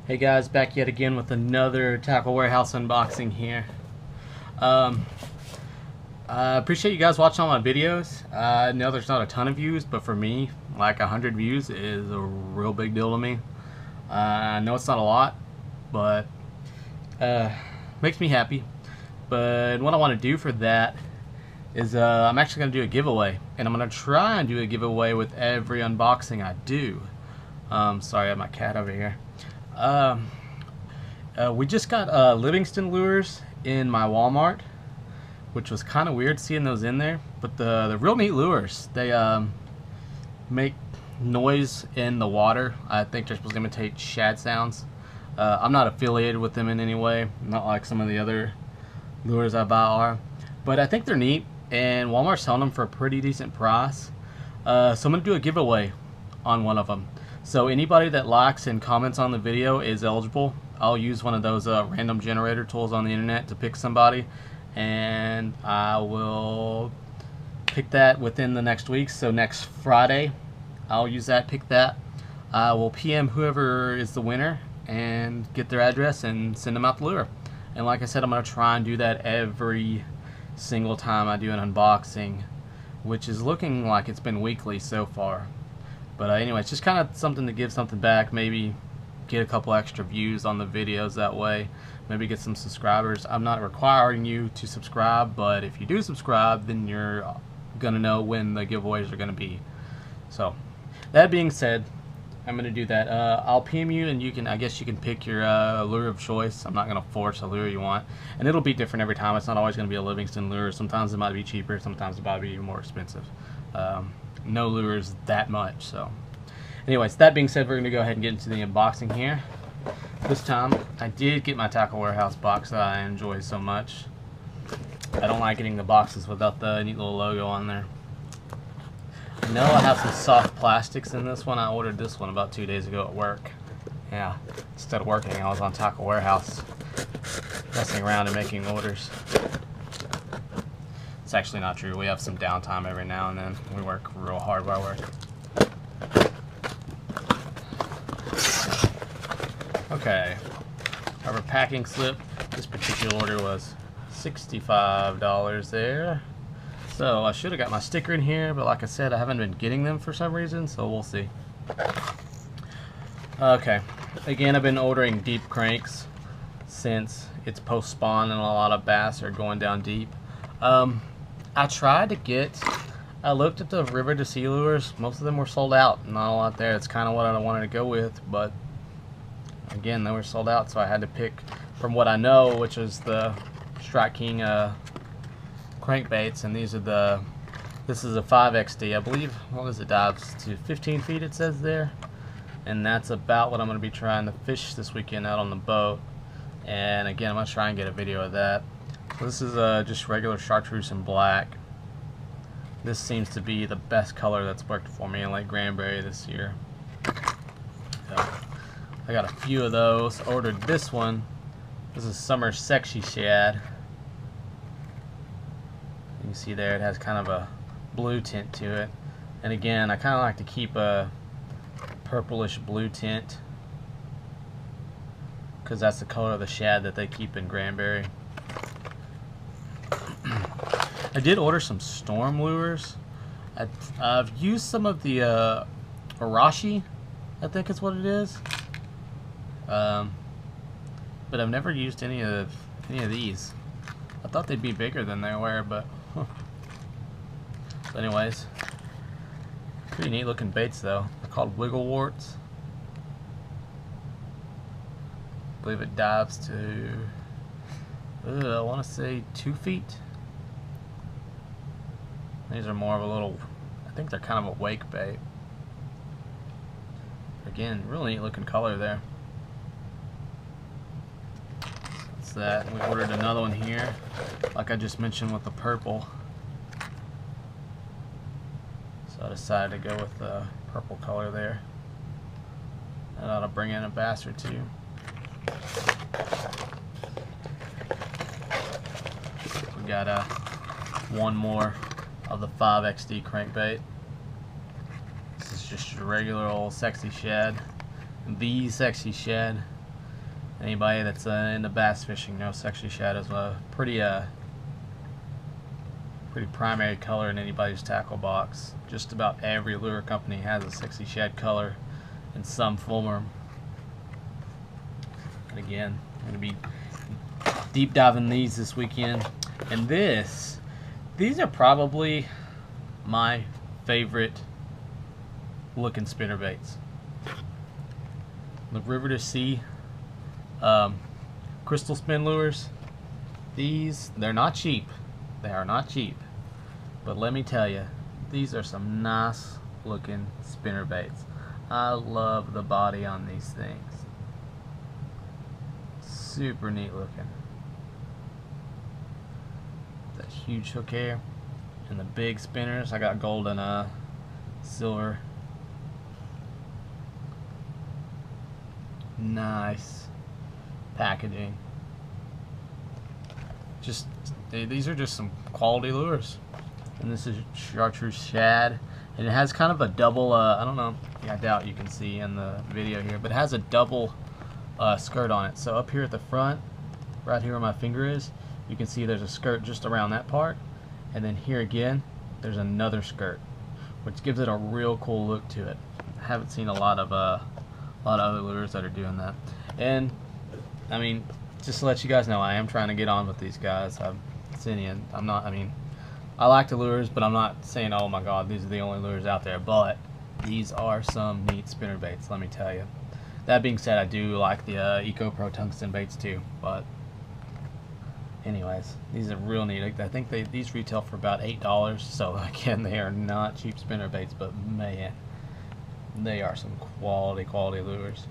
Hey guys, back yet again with another Tackle Warehouse unboxing here. I appreciate you guys watching all my videos. I know there's not a ton of views, but for me, like 100 views is a real big deal to me. I know it's not a lot, but makes me happy. But what I want to do for that is I'm actually going to do a giveaway, and I'm going to try and do a giveaway with every unboxing I do. Sorry, I have my cat over here. We just got Livingston lures in my Walmart, which was kind of weird seeing those in there, but the real neat lures. They make noise in the water. I think they're supposed to imitate shad sounds. I'm not affiliated with them in any way, not like some of the other lures I buy are, but I think they're neat, and Walmart's selling them for a pretty decent price. So I'm going to do a giveaway on one of them. So anybody that likes and comments on the video is eligible. I'll use one of those random generator tools on the internet to pick somebody, and I will pick that within the next week. So next Friday I'll use that, pick that. I will PM whoever is the winner and get their address and send them out the lure. And like I said, I'm going to try and do that every single time I do an unboxing, which is looking like it's been weekly so far. But anyway, it's just kind of something to give something back, maybe get a couple extra views on the videos that way, maybe get some subscribers. I'm not requiring you to subscribe, but if you do subscribe, then you're going to know when the giveaways are going to be. So, that being said, I'm going to do that. I'll PM you, and you can, I guess you can pick your lure of choice. I'm not going to force a lure you want. And it'll be different every time. It's not always going to be a Livingston lure. Sometimes it might be cheaper, sometimes it might be more expensive. No lures that much. So anyways, that being said, we're going to go ahead and get into the unboxing here. This time I did get my Tackle Warehouse box that I enjoy so much. I don't like getting the boxes without the neat little logo on there. I know I have some soft plastics in this one. I ordered this one about 2 days ago at work. Yeah, instead of working, I was on Tackle Warehouse messing around and making orders. It's actually not true. We have some downtime every now and then. We work real hard while I work. Okay, our packing slip. This particular order was $65 there. So I should have got my sticker in here, but like I said, I haven't been getting them for some reason, so we'll see. Okay, again, I've been ordering deep cranks since it's post-spawn and a lot of bass are going down deep. I tried to get, I looked at the river to sea lures. Most of them were sold out. Not a lot there. It's kind of what I wanted to go with, but again, they were sold out, so I had to pick from what I know, which is the Strike King crankbaits, and these are this is a 5XD, I believe. What is it, dives to 15 feet, it says there, and that's about what I'm going to be trying to fish this weekend out on the boat. And again, I'm going to try and get a video of that. So this is just regular chartreuse in black. This seems to be the best color that's worked for me in Lake Granbury this year. So I got a few of those. Ordered this one. This is Summer Sexy Shad. You can see there it has kind of a blue tint to it. And again, I kind of like to keep a purplish blue tint, because that's the color of the shad that they keep in Granbury. I did order some storm lures. I've used some of the Arashi, I think is what it is. But I've never used any of these. I thought they'd be bigger than they were, but so anyways, pretty neat looking baits though. They're called wiggle warts. I believe it dives to I want to say 2 feet. These are more of a little, I think they're kind of a wake bait. Again, really neat looking color there. So that's that. We ordered another one here, like I just mentioned, with the purple. So I decided to go with the purple color there. That ought to bring in a bass or two. We got one more of the 5XD crankbait. This is just a regular old sexy shad. The sexy shad. Anybody that's into bass fishing knows sexy shad is a pretty primary color in anybody's tackle box. Just about every lure company has a sexy shad color in some form. And again, I'm going to be deep diving these this weekend. And these are probably my favorite looking spinnerbaits. The River to Sea crystal spin lures. They're not cheap. They are not cheap. But let me tell you, these are some nice looking spinnerbaits. I love the body on these things. Super neat looking. That huge hook here and the big spinners. I got gold and silver. Nice packaging. These are just some quality lures. And this is chartreuse shad, and it has kind of a double I don't know, I doubt you can see in the video here, but it has a double skirt on it. So up here at the front, right here where my finger is, you can see there's a skirt just around that part, and then here again there's another skirt, which gives it a real cool look to it. I haven't seen a lot of other lures that are doing that. And I mean, just to let you guys know, I am trying to get on with these guys. I like the lures, but I'm not saying, oh my god, these are the only lures out there. But these are some neat spinner baits, let me tell you. That being said, I do like the EcoPro tungsten baits too. But anyways, these are real neat. I think these retail for about $8. So again, they are not cheap spinner baits, but man, they are some quality lures.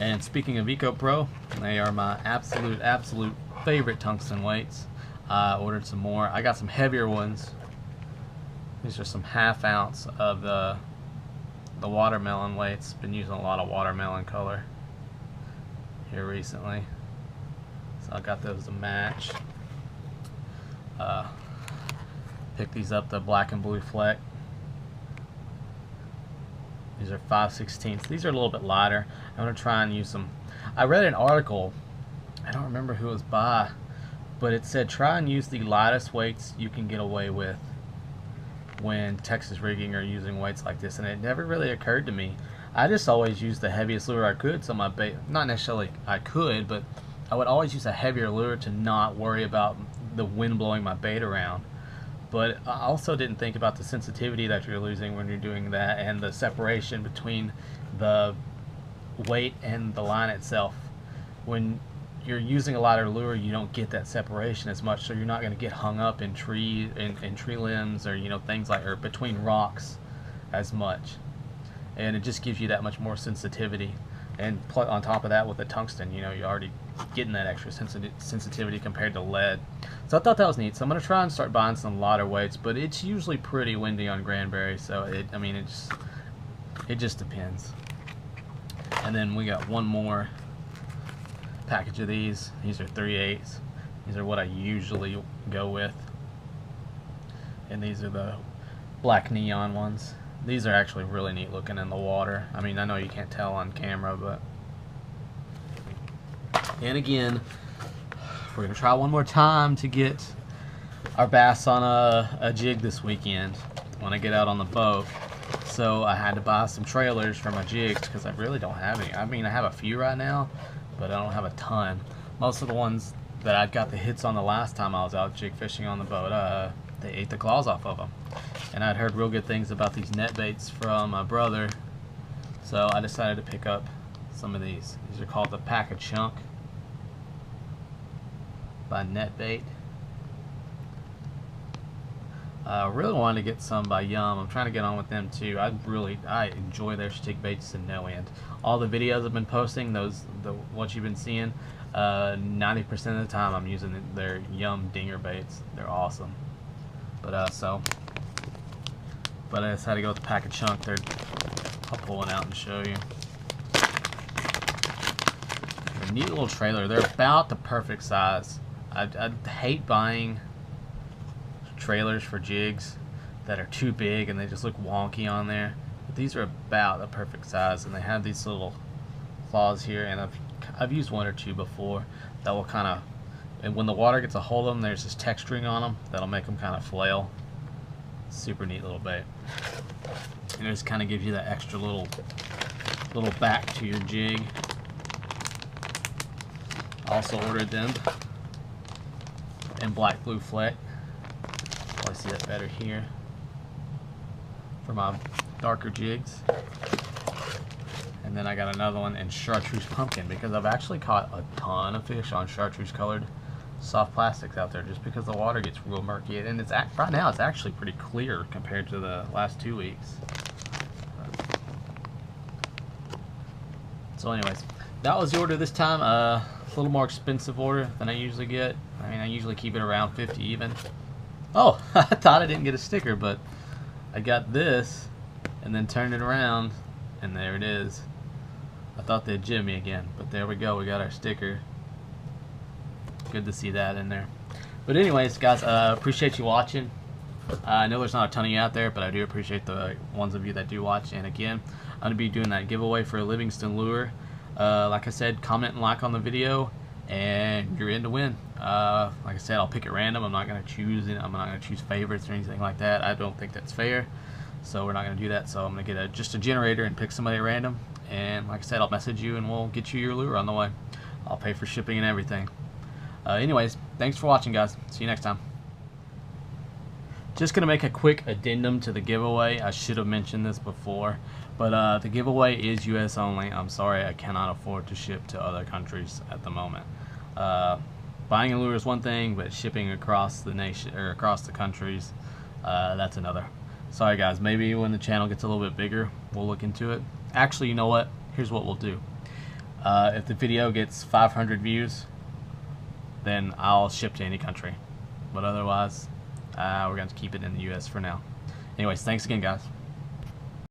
And speaking of EcoPro, they are my absolute favorite tungsten weights. I ordered some more. I got some heavier ones. These are some 1/2 ounce of the watermelon weights. Been using a lot of watermelon color here recently, so I got those to match. Pick these up, the black and blue fleck. These are 5/16. These are a little bit lighter. I'm gonna try and use them. I read an article, I don't remember who it was by, but it said try and use the lightest weights you can get away with when Texas rigging or using weights like this, and it never really occurred to me. I just always used the heaviest lure I could, so my bait, not necessarily I could, but I would always use a heavier lure to not worry about the wind blowing my bait around. But I also didn't think about the sensitivity that you're losing when you're doing that, and the separation between the weight and the line itself. When you're using a lighter lure, you don't get that separation as much, so you're not going to get hung up in tree limbs, or things like, or between rocks as much, and it just gives you that much more sensitivity. And on top of that, with the tungsten, you're already getting that extra sensitivity compared to lead. So I thought that was neat. So I'm going to try and start buying some lighter weights, but it's usually pretty windy on Granbury, so it just depends. And then we got one more package of these. These are 3/8. These are what I usually go with, and these are the black neon ones. These are actually really neat looking in the water. I mean, I know you can't tell on camera, but and again, we're gonna try one more time to get our bass on a jig this weekend when I get out on the boat. So I had to buy some trailers for my jigs because I really don't have any. I mean, I have a few right now, but I don't have a ton. Most of the ones that I got the hits on the last time I was out jig fishing on the boat, they ate the claws off of them. And I'd heard real good things about these net baits from my brother, so I decided to pick up some of these. These are called the Pack a Chunk by Net Bait. I really wanted to get some by Yum. I'm trying to get on with them too. I enjoy their stick baits to no end. All the videos I've been posting, what you've been seeing, 90% of the time I'm using their Yum dinger baits. They're awesome. But I decided to go with the Pack a Chunk. I'll pull one out and show you. They're a neat little trailer. They're about the perfect size. I hate buying trailers for jigs that are too big and they just look wonky on there, but these are about the perfect size, and they have these little claws here, and I've used one or two before that will kind of, and when the water gets a hold of them, there's this texturing on them that'll make them kind of flail. Super neat little bait. And it just kind of gives you that extra little back to your jig. I also ordered them in black blue fleck. I see that better here for my darker jigs. And then I got another one in chartreuse pumpkin, because I've actually caught a ton of fish on chartreuse colored soft plastics out there, just because the water gets real murky, and it's right now it's actually pretty clear compared to the last 2 weeks. So anyways, that was the order this time. A little more expensive order than I usually get. I mean, I usually keep it around 50 even. Oh, I thought I didn't get a sticker, but I got this and then turned it around and there it is. I thought they'd jib me again, but there we go, we got our sticker. Good to see that in there. But anyways, guys, appreciate you watching. I know there's not a ton of you out there, but I do appreciate the ones of you that do watch. And again, I'm going to be doing that giveaway for a Livingston lure. Like I said, comment and like on the video, and you're in to win. Like I said, I'll pick it random. I'm not going to choose it. I'm not going to choose favorites or anything like that. I don't think that's fair, so we're not going to do that. So I'm going to get just a generator and pick somebody at random. And like I said, I'll message you and we'll get you your lure on the way. I'll pay for shipping and everything. Anyways, thanks for watching, guys. See you next time. Just going to make a quick addendum to the giveaway. I should have mentioned this before, but the giveaway is US only. I'm sorry, I cannot afford to ship to other countries at the moment. Buying a lure is one thing, but shipping across the nation or across the countries, that's another. Sorry guys, maybe when the channel gets a little bit bigger, we'll look into it. Actually, you know what? Here's what we'll do. If the video gets 500 views, then I'll ship to any country. But otherwise, we're going to keep it in the US for now. Anyways, thanks again, guys.